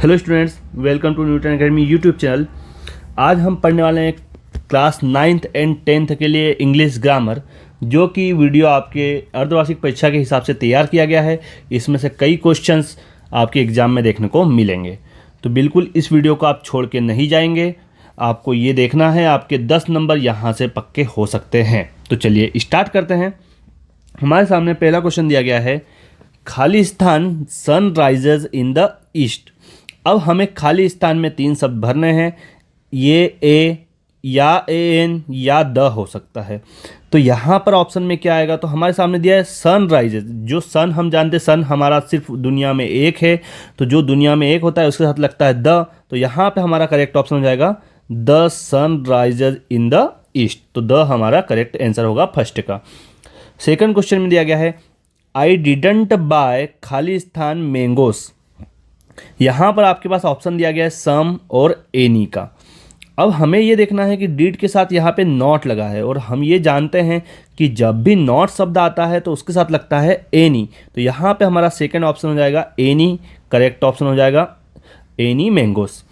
Hello students, welcome to Newton academy YouTube channel. आज हम पढ़ने वाले हैं क्लास 9th एंड 10th के लिए इंग्लिश ग्रामर, जो कि वीडियो आपके अर्धवार्षिक परीक्षा के हिसाब से तैयार किया गया है। इसमें से कई क्वेश्चंस आपके एग्ज़ाम में देखने को मिलेंगे, तो बिल्कुल इस वीडियो को आप छोड़ के नहीं जाएंगे। आपको ये देखना है, आपके 10 नंबर यहाँ से पक्के हो सकते हैं। तो चलिए स्टार्ट करते हैं। हमारे सामने पहला क्वेश्चन दिया गया है, खाली स्थान sun rises in the east. अब हमें खाली स्थान में 3 शब्द भरने हैं। ये ए या ए एन या द हो सकता है। तो यहाँ पर ऑप्शन में क्या आएगा, तो हमारे सामने दिया है सन राइजेज। जो सन हम जानते हैं, सन हमारा सिर्फ दुनिया में एक है, तो जो दुनिया में एक होता है उसके साथ लगता है द। तो यहाँ पे हमारा करेक्ट ऑप्शन हो जाएगा the sun rises in the east. तो द हमारा करेक्ट आंसर होगा फर्स्ट का। सेकंड क्वेश्चन में दिया गया है, आई डिडंट बाय खाली स्थान मैंगोस। यहाँ पर आपके पास ऑप्शन दिया गया है सम और एनी का। अब हमें ये देखना है कि डिड के साथ यहाँ पे नॉट लगा है, और हम ये जानते हैं कि जब भी नॉट शब्द आता है तो उसके साथ लगता है एनी। तो यहाँ पे हमारा सेकंड ऑप्शन हो जाएगा एनी, करेक्ट ऑप्शन हो जाएगा एनी मैंगोस।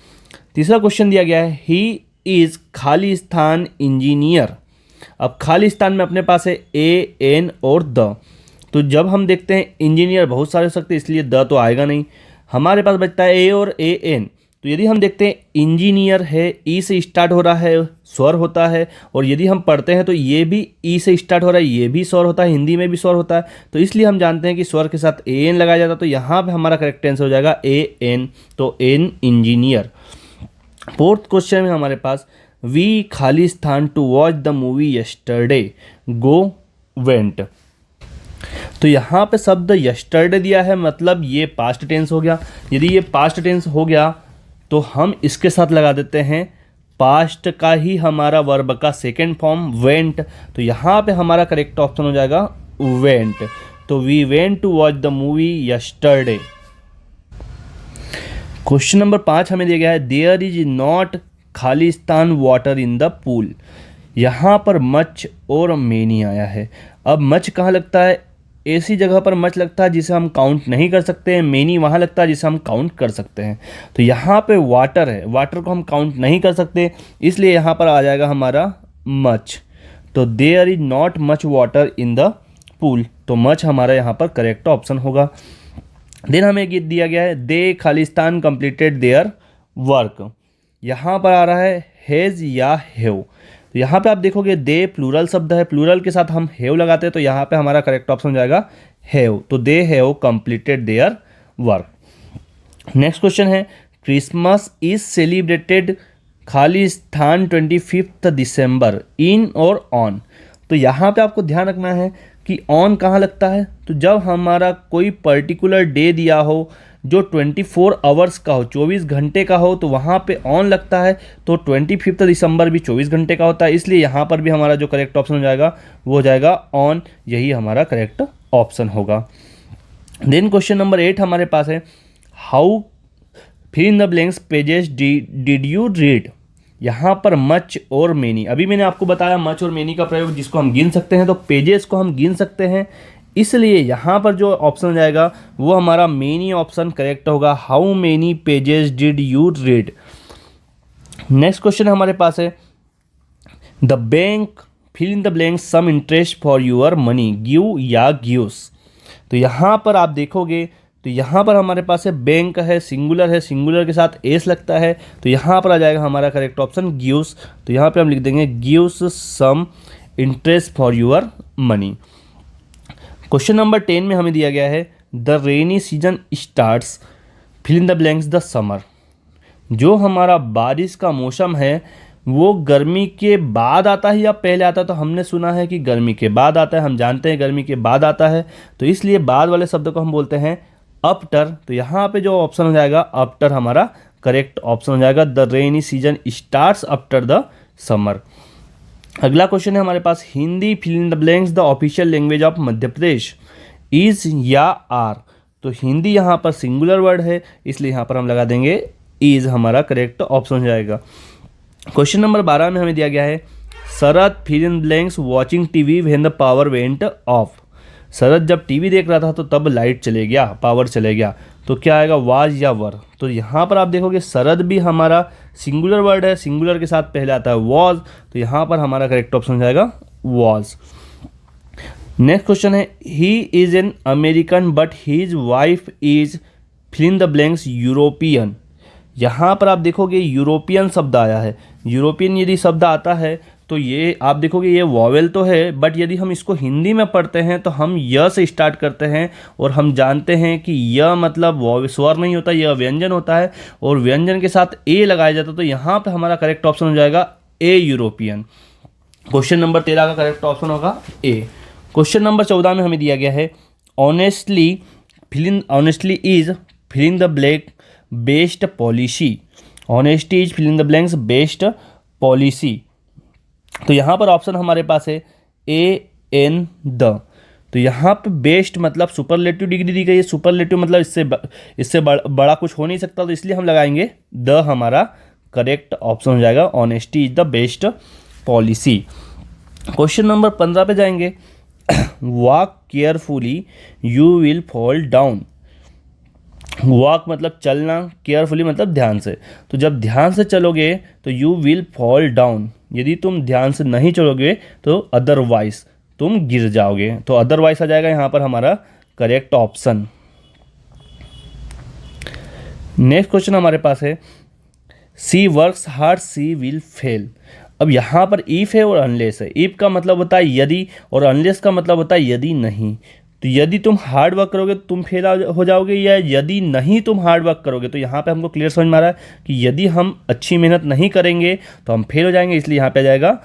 तीसरा क्वेश्चन दिया गया है, ही इज़ खाली स्थान इंजीनियर। अब खाली स्थान में अपने पास है ए एन और द। तो जब हम देखते हैं इंजीनियर बहुत सारे हो सकते हैं, इसलिए द तो आएगा नहीं। हमारे पास बचता है ए और ए एन। तो यदि हम देखते हैं इंजीनियर है, ई से स्टार्ट हो रहा है, स्वर होता है, और यदि हम पढ़ते हैं तो ये भी ई से स्टार्ट हो रहा है, ये भी स्वर होता है, हिंदी में भी स्वर होता है। तो इसलिए हम जानते हैं कि स्वर के साथ ए एन लगाया जाता है। तो यहाँ पे हमारा करेक्ट आंसर हो जाएगा ए एन, तो एन इंजीनियर। फोर्थ क्वेश्चन में हमारे पास, वी खाली स्थान to watch the movie yesterday go went. तो यहाँ पे शब्द यस्टरडे दिया है, मतलब ये पास्ट टेंस हो गया। यदि ये पास्ट टेंस हो गया तो हम इसके साथ लगा देते हैं पास्ट का ही हमारा वर्ब का सेकेंड फॉर्म वेंट। तो यहाँ पे हमारा करेक्ट ऑप्शन हो जाएगा वेंट। तो we went to watch the movie yesterday. Question number 5 हमें दिया गया है, देयर इज नॉट खाली स्थान वाटर इन द पूल। यहाँ पर मच और मेनी आया है। अब मच कहाँ लगता है, ऐसी जगह पर मच लगता है जिसे हम काउंट नहीं कर सकते हैं। मेनी वहाँ लगता है जिसे हम काउंट कर सकते हैं। तो यहाँ पे वाटर है, वाटर को हम काउंट नहीं कर सकते, इसलिए यहाँ पर आ जाएगा हमारा मच। तो there is not much water in the pool. तो मच हमारा यहाँ पर करेक्ट ऑप्शन होगा। देन हमें ये दिया गया है, दे खालिस्तान कंप्लीटेड देयर वर्क। यहाँ पर आ रहा है हैज़ या हैव। तो यहाँ पे आप देखोगे दे प्लूरल शब्द है, प्लूरल के साथ हम हैव लगाते हैं, तो यहाँ पे हमारा करेक्ट ऑप्शन हो जाएगा हैव। तो they have completed their work. Next question है, क्रिसमस इज सेलिब्रेटेड खाली स्थान 25 दिसंबर इन और ऑन। तो यहाँ पे आपको ध्यान रखना है कि ऑन कहाँ लगता है। तो जब हमारा कोई पर्टिकुलर डे दिया हो जो 24 आवर्स का हो, 24 घंटे का हो, तो वहाँ पे ऑन लगता है। तो 25 दिसंबर भी 24 घंटे का होता है, इसलिए यहाँ पर भी हमारा जो करेक्ट ऑप्शन हो जाएगा वो हो जाएगा ऑन। यही हमारा करेक्ट ऑप्शन होगा। देन क्वेश्चन नंबर 8 हमारे पास है, how fill in the blanks pages did you read. यहाँ पर मच और मेनी, अभी मैंने आपको बताया मच और मेनी का प्रयोग जिसको हम गिन सकते हैं, तो पेजेस को हम गिन सकते हैं, इसलिए यहाँ पर जो ऑप्शन हो जाएगा वो हमारा मेनी ऑप्शन करेक्ट होगा। How many pages did you read. Next question हमारे पास है, the bank fill in the blank some interest for your money give या गिव्स। तो यहाँ पर आप देखोगे तो यहाँ पर हमारे पास है बैंक है, सिंगुलर है, सिंगुलर के साथ एस लगता है, तो यहाँ पर आ जाएगा हमारा करेक्ट ऑप्शन गिव्स। तो यहाँ पे हम लिख देंगे gives some interest for your money. Question number 10 में हमें दिया गया है, the rainy season starts fill in the blanks the summer. जो हमारा बारिश का मौसम है वो गर्मी के बाद आता है या पहले आता है। तो हमने सुना है कि गर्मी के बाद आता है, हम जानते हैं गर्मी के बाद आता है, तो इसलिए बाद वाले शब्द को हम बोलते हैं आफ्टर। तो यहाँ पे जो ऑप्शन हो जाएगा आफ्टर हमारा करेक्ट ऑप्शन हो जाएगा। The rainy season starts after the summer. अगला क्वेश्चन है हमारे पास, Hindi fill in the blanks the official language of Madhya Pradesh is या आर। तो हिंदी यहाँ पर सिंगुलर वर्ड है, इसलिए यहाँ पर हम लगा देंगे इज, हमारा करेक्ट ऑप्शन हो जाएगा। क्वेश्चन नंबर 12 में हमें दिया गया है, Sharad fill in blanks watching TV when the power went off. Sharad जब टीवी देख रहा था तो तब लाइट चले गया, पावर चले गया, तो क्या आएगा, वाज या वर। तो यहाँ पर आप देखोगे शरद भी हमारा सिंगुलर वर्ड है, सिंगुलर के साथ पहले आता है वॉज, तो यहाँ पर हमारा करेक्ट ऑप्शन हो जाएगा वॉज। नेक्स्ट क्वेश्चन है, he is an American but his wife is fill in the blanks European. यहाँ पर आप देखोगे यूरोपियन शब्द आया है। यूरोपियन यदि शब्द आता है तो ये आप देखोगे ये वॉवेल तो है, बट यदि हम इसको हिंदी में पढ़ते हैं तो हम य से स्टार्ट करते हैं, और हम जानते हैं कि य मतलब स्वर नहीं होता, यह व्यंजन होता है, और व्यंजन के साथ ए लगाया जाता है। तो यहाँ पे हमारा करेक्ट ऑप्शन हो जाएगा ए, यूरोपियन। क्वेश्चन नंबर 13 का करेक्ट ऑप्शन होगा ए। क्वेश्चन नंबर 14 में हमें दिया गया है, honestly is filling the blank based policy. Honesty is filling the blanks based policy. तो यहाँ पर ऑप्शन हमारे पास है ए, एन, द। तो यहाँ पे बेस्ट मतलब सुपरलेटिव डिग्री दी गई है, सुपरलेटिव मतलब इससे बड़ा कुछ हो नहीं सकता, तो इसलिए हम लगाएंगे द, हमारा करेक्ट ऑप्शन हो जाएगा। Honesty is the best policy. Question number 15 पे जाएंगे, walk carefully you will fall down. Walk मतलब चलना, केयरफुली मतलब ध्यान से। तो जब ध्यान से चलोगे तो यू विल फॉल डाउन, यदि तुम ध्यान से नहीं चलोगे तो अदरवाइज तुम गिर जाओगे। तो अदरवाइज आ जाएगा यहाँ पर हमारा करेक्ट ऑप्शन। नेक्स्ट क्वेश्चन हमारे पास है, she works hard she will fail. अब यहाँ पर इफ है और अनलेस है। इफ का मतलब होता है यदि, और अनलेस का मतलब होता है यदि नहीं। तो यदि तुम हार्ड वर्क करोगे तो तुम फेल हो जाओगे, या यदि नहीं तुम हार्ड वर्क करोगे। तो यहाँ पे हमको क्लियर समझ में आ रहा है कि यदि हम अच्छी मेहनत नहीं करेंगे तो हम फेल हो जाएंगे, इसलिए यहाँ पे आ जाएगा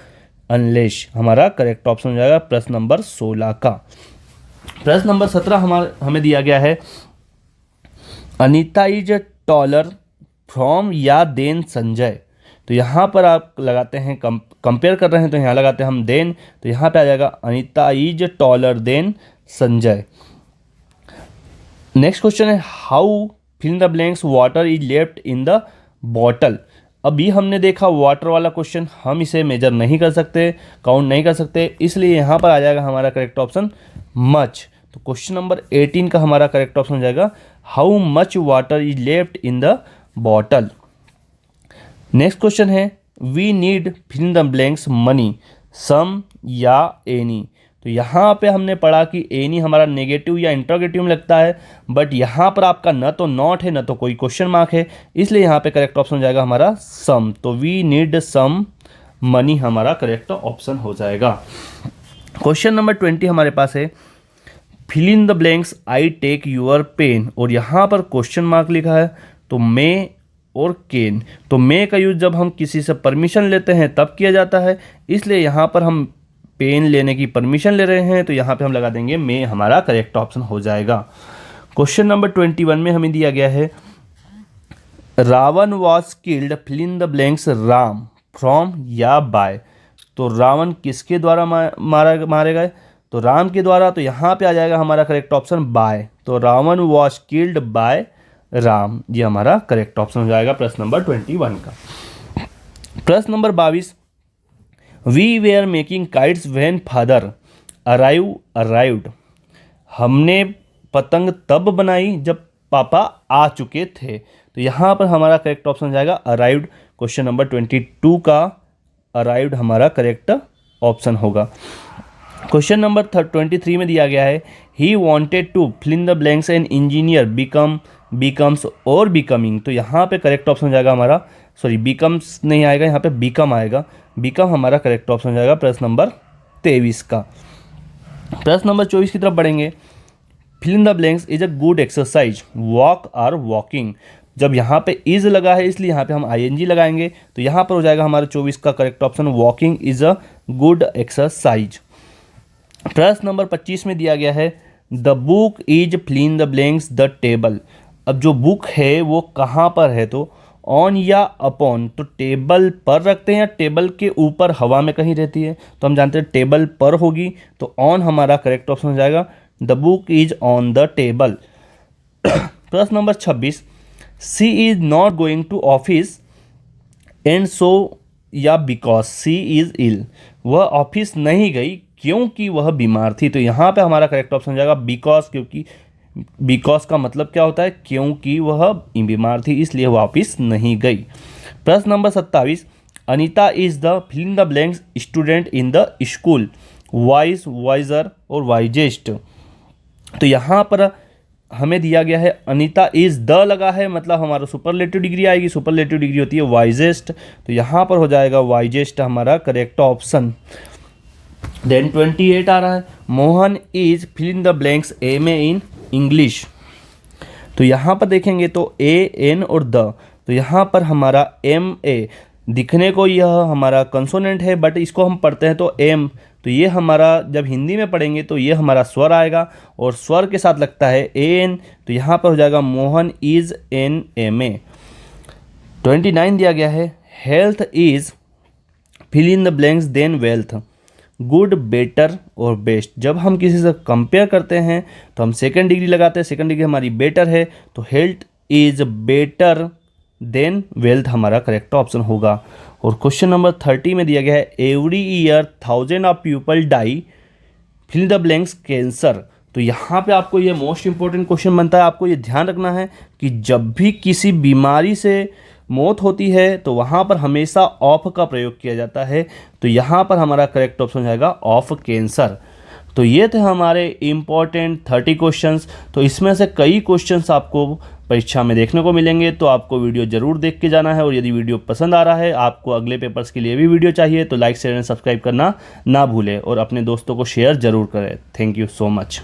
अनलेस, हमारा करेक्ट ऑप्शन हो जाएगा प्रश्न नंबर 16 का। प्रश्न नंबर 17 हमें दिया गया है, अनीता इज टॉलर फ्रॉम या देन संजय। तो यहाँ पर आप लगाते हैं कंपेयर कर रहे हैं, तो यहाँ लगाते हैं हम देन, तो यहाँ पे आ जाएगा Anita is taller than Sanjay. Next question है, how fill in the blanks water is left in the bottle. अभी हमने देखा वाटर वाला क्वेश्चन, हम इसे मेजर नहीं कर सकते, काउंट नहीं कर सकते, इसलिए यहाँ पर आ जाएगा हमारा करेक्ट ऑप्शन मच। तो क्वेश्चन नंबर 18 का हमारा करेक्ट ऑप्शन हो जाएगा, how much water is left in the bottle. Next question है, we need fill in the blanks money, some या एनी। तो यहाँ पे हमने पढ़ा कि एनी हमारा नेगेटिव या इंटरोगेटिव में लगता है, बट यहाँ पर आपका न तो नॉट है न तो कोई क्वेश्चन मार्क है, इसलिए यहाँ पे करेक्ट ऑप्शन हो जाएगा हमारा सम। तो वी नीड सम मनी हमारा करेक्ट ऑप्शन हो जाएगा। क्वेश्चन नंबर 20 हमारे पास है, fill in the blanks I take your pen. और यहाँ पर क्वेश्चन मार्क लिखा है, तो मे और केन। तो मे का यूज जब हम किसी से परमिशन लेते हैं तब किया जाता है, इसलिए यहाँ पर हम पेन लेने की परमिशन ले रहे हैं, तो यहाँ पे हम लगा देंगे मे, हमारा करेक्ट ऑप्शन हो जाएगा। क्वेश्चन नंबर 21 में हमें दिया गया है, Ravan was killed fill in the blanks Ram from या बाय। तो रावण किसके द्वारा मारे गए, तो राम के द्वारा। तो यहाँ पे आ जाएगा हमारा करेक्ट ऑप्शन बाय। तो Ravan was killed by Ram, ये हमारा करेक्ट ऑप्शन हो जाएगा प्रश्न नंबर 21 का। प्रश्न नंबर 22, we were making kites when father arrived. हमने पतंग तब बनाई जब पापा आ चुके थे। तो यहाँ पर हमारा करेक्ट ऑप्शन हो जाएगा अराइव्ड। क्वेश्चन नंबर 22 का अराइव्ड हमारा करेक्ट ऑप्शन होगा। क्वेश्चन नंबर 23 में दिया गया है, he wanted to fill in the blanks an engineer becomes और बिकमिंग। तो यहाँ पे करेक्ट ऑप्शन हो जाएगा हमारा, सॉरी बिकम्स नहीं आएगा, यहाँ पे बिकम आएगा। बिकम हमारा करेक्ट ऑप्शन हो जाएगा प्रश्न नंबर 23 का। प्रश्न नंबर 24 की तरफ बढ़ेंगे, fill in the blanks is a good exercise walk or walking. जब यहाँ पे इज लगा है इसलिए यहाँ पे हम ING लगाएंगे, तो यहाँ पर हो जाएगा हमारा 24 का correct option walking is a good exercise. प्रश्न नंबर 25 में दिया गया है, the book is fill in the blanks the table. अब जो बुक है वो कहाँ पर है, तो ऑन या अपॉन। तो टेबल पर रखते हैं या टेबल के ऊपर हवा में कहीं रहती है, तो हम जानते हैं टेबल पर होगी, तो ऑन हमारा करेक्ट ऑप्शन हो जाएगा, the book is on the table. प्रश्न number 26, she is not going to office and so या बिकॉज सी इज इल। वह ऑफिस नहीं गई क्योंकि वह बीमार थी। तो यहाँ पे हमारा करेक्ट ऑप्शन हो जाएगा बिकॉज, क्योंकि बिकॉज का मतलब क्या होता है, क्योंकि वह बीमार थी इसलिए वापस नहीं गई। प्रश्न नंबर 27, Anita is the fill in the blanks student in the school, wise, wiser और वाइजेस्ट। तो यहाँ पर हमें दिया गया है अनीता इज द लगा है, मतलब हमारा सुपरलेटिव डिग्री आएगी, सुपरलेटिव डिग्री होती है वाइजेस्ट, तो यहाँ पर हो जाएगा वाइजेस्ट हमारा करेक्ट ऑप्शन। देन 28 आ रहा है, Mohan is fill in the blanks M A in English. तो यहाँ पर देखेंगे तो ए एन और द, तो यहाँ पर हमारा एम ए दिखने को यह हमारा कंसोनेंट है, बट इसको हम पढ़ते हैं तो एम, तो ये हमारा जब हिंदी में पढ़ेंगे तो ये हमारा स्वर आएगा और स्वर के साथ लगता है ए एन, तो यहाँ पर हो जाएगा Mohan is an M A. 29 दिया गया है, health is fill in the blanks than wealth, good, better और बेस्ट। जब हम किसी से कंपेयर करते हैं तो हम सेकंड डिग्री लगाते हैं, सेकंड डिग्री हमारी बेटर है, तो health is better than wealth हमारा करेक्ट ऑप्शन होगा। और क्वेश्चन नंबर 30 में दिया गया है, every year 1000 of people die fill the blanks cancer. तो यहाँ पे आपको ये मोस्ट इंपॉर्टेंट क्वेश्चन बनता है, आपको ये ध्यान रखना है कि जब भी किसी बीमारी से मौत होती है तो वहाँ पर हमेशा ऑफ का प्रयोग किया जाता है, तो यहाँ पर हमारा करेक्ट ऑप्शन जाएगा ऑफ कैंसर। तो ये थे हमारे इम्पॉर्टेंट 30 क्वेश्चंस। तो इसमें से कई क्वेश्चंस आपको परीक्षा में देखने को मिलेंगे, तो आपको वीडियो ज़रूर देख के जाना है। और यदि वीडियो पसंद आ रहा है, आपको अगले पेपर्स के लिए भी वीडियो चाहिए, तो लाइक शेयर एंड सब्सक्राइब करना ना भूलें और अपने दोस्तों को शेयर ज़रूर करें। Thank you so much.